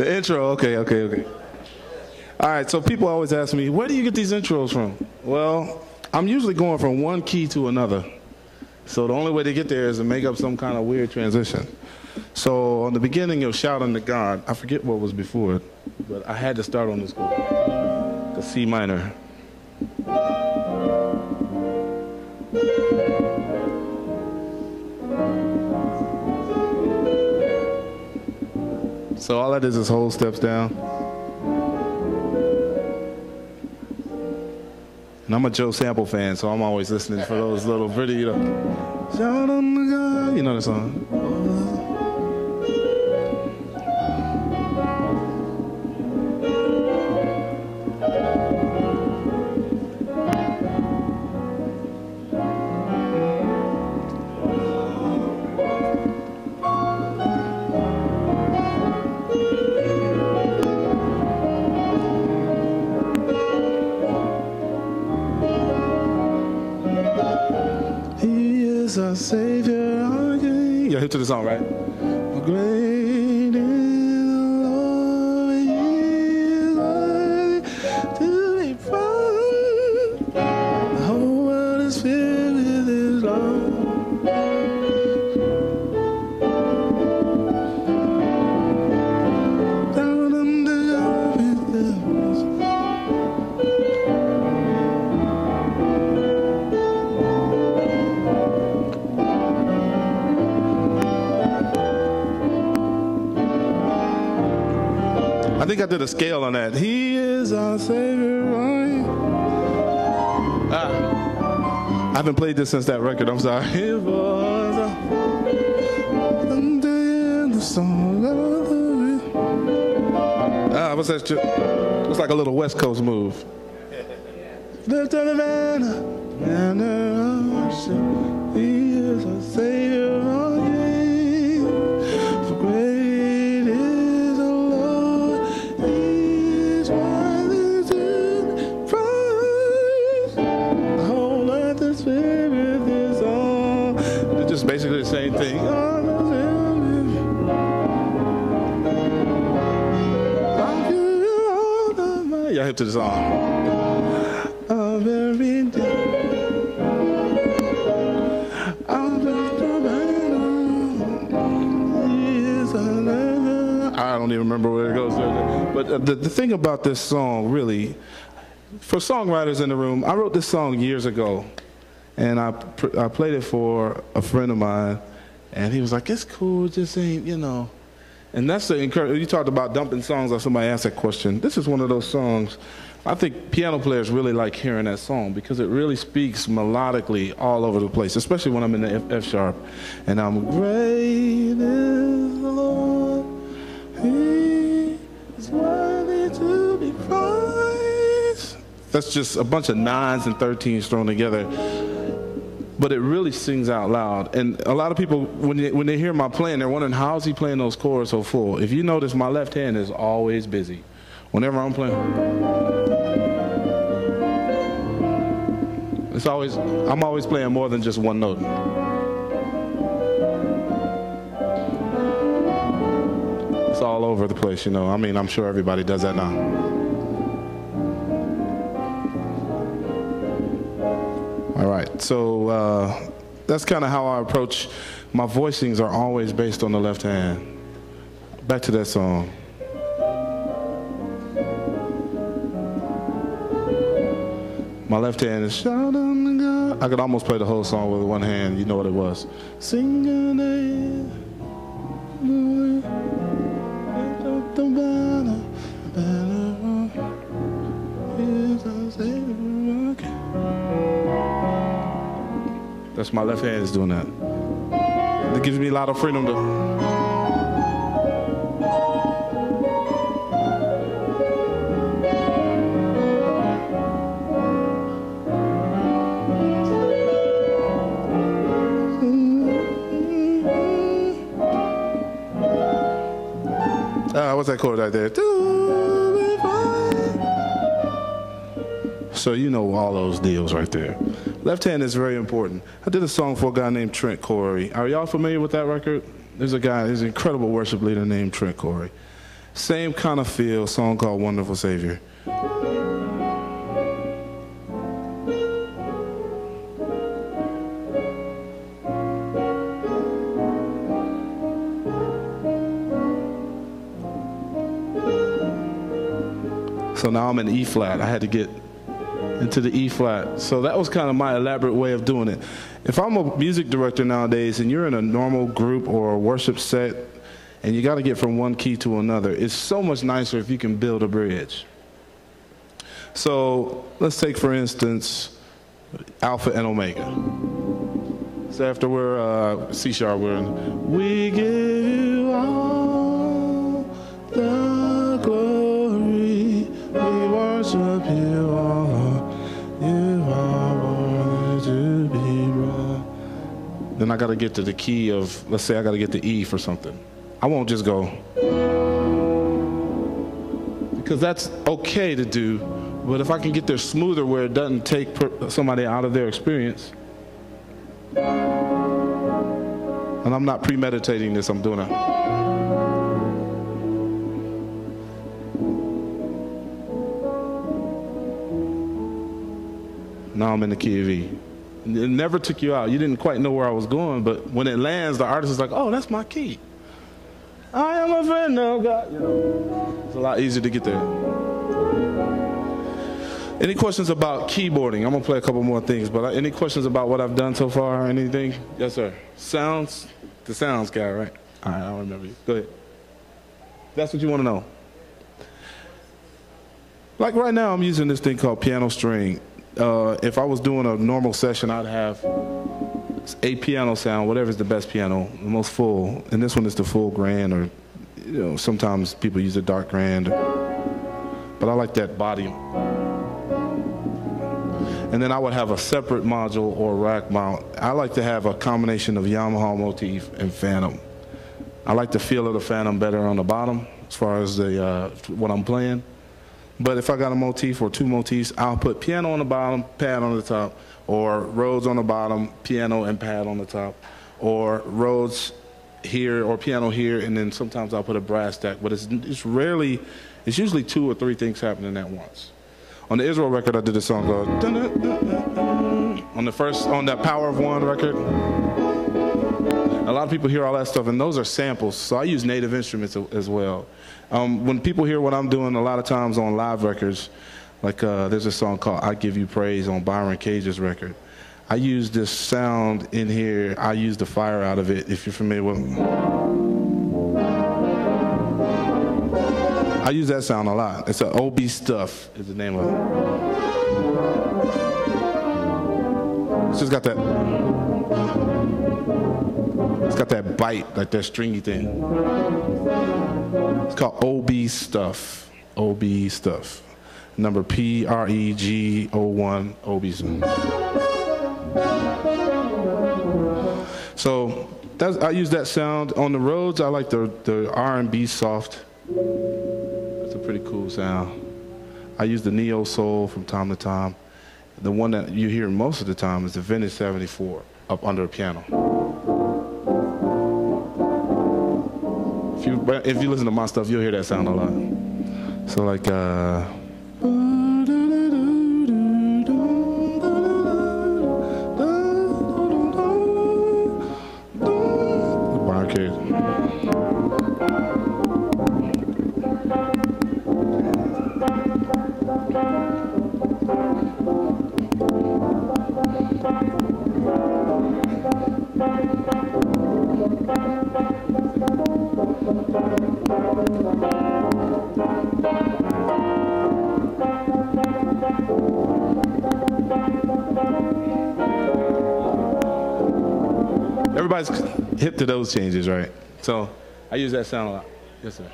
The intro, okay. All right, so people always ask me, where do you get these intros from? Well, I'm usually going from one key to another. So the only way to get there is to make up some kind of weird transition. So on the beginning of Shout Unto God, I forget what was before it, but I had to start on this chord, the C minor. So all that is whole steps down. And I'm a Joe Sample fan, so I'm always listening for those little pretty, shout unto God, you know the song. Our Savior, our King. You're hip to the song, right? Great is the Lord, He is worthy to be praised. The whole world is filled with His love. Down under your feet, I think I did a scale on that. He is our Savior. I haven't played this since that record. I'm sorry. It was the song of the what's that? Looks like a little West Coast move. Lift up the banner, banner of worship. He is our Savior. For great is the Lord. Just basically the same thing. Y'all hip to the song. Of every day. I don't even remember where it goes. But the thing about this song, really, for songwriters in the room, I wrote this song years ago. And I played it for a friend of mine, and he was like, it's cool, just ain't, you know. And that's the encouragement. You talked about dumping songs, or somebody asked that question. This is one of those songs, I think piano players really like hearing that song because it really speaks melodically all over the place, especially when I'm in the F sharp. And I'm, great is the Lord, He is worthy to be praised. That's just a bunch of 9s and 13s thrown together. But it really sings out loud. And a lot of people, when they hear my playing, they're wondering, how is he playing those chords so full? If you notice, my left hand is always busy. Whenever I'm playing, I'm always playing more than just one note. It's all over the place, you know. I mean, I'm sure everybody does that now. All right, so that's kind of how I approach. My voicings are always based on the left hand. Back to that song. My left hand is shout unto God. I could almost play the whole song with one hand. You know what it was. Sing your name. Lift up the banner. The banner is our Savior. That's my left hand is doing that. It gives me a lot of freedom to. What's that chord right there? So you know all those deals right there. Left hand is very important. I did a song for a guy named Trent Corey. Are y'all familiar with that record? There's a guy, there's an incredible worship leader named Trent Corey. Same kind of feel, song called Wonderful Savior. So now I'm in E flat. I had to get into the E flat. So that was kind of my elaborate way of doing it. If I'm a music director nowadays and you're in a normal group or a worship set and you got to get from one key to another, it's so much nicer if you can build a bridge. So let's take, for instance, Alpha and Omega. So after we're C sharp, we're in, we give you all the glory, we worship you all, you are worthy to be brought. Then I got to get to the key of, let's say I got to get to E for something. I won't just go, because that's okay to do, but if I can get there smoother where it doesn't take somebody out of their experience, and I'm not premeditating this, I'm doing it. Now I'm in the key of E. It never took you out. You didn't quite know where I was going, but when it lands, the artist is like, oh, that's my key. I am a friend of God. You know, it's a lot easier to get there. Any questions about keyboarding? I'm going to play a couple more things, but any questions about what I've done so far? Anything? Yes, sir. Sounds? The sounds guy, right? All right, I don't remember you. Go ahead. That's what you want to know. Like right now, I'm using this thing called piano string. If I was doing a normal session, I'd have a piano sound, whatever's the best piano, the most full. And this one is the full grand, or you know, sometimes people use a dark grand. But I like that body. And then I would have a separate module or rack mount. I like to have a combination of Yamaha motif and Phantom. I like the feel of the Phantom better on the bottom as far as the what I'm playing. But if I got a motif or two motifs, I'll put piano on the bottom, pad on the top, or Rhodes on the bottom, piano and pad on the top, or Rhodes here or piano here, and then sometimes I'll put a brass stack. But it's rarely, it's usually two or three things happening at once. On the Israel record, I did a song called on that Power of One record. A lot of people hear all that stuff, and those are samples, so I use native instruments as well. When people hear what I'm doing, a lot of times on live records, like there's a song called I Give You Praise on Byron Cage's record. I use this sound in here, I use the fire out of it, if you're familiar with it. I use that sound a lot. It's an OB Stuff is the name of it. It's just got that, it's got that bite, like that stringy thing. It's called OB Stuff. OB Stuff. Number PREG01 OB Stuff. So I use that sound. On the Rhodes, I like the R&B soft. That's a pretty cool sound. I use the Neo Soul from time to time. The one that you hear most of the time is the Vintage 74 up under a piano. If you listen to my stuff, you'll hear that sound a lot. So like, everybody's hip to those changes, right? So I use that sound a lot. Yes, sir.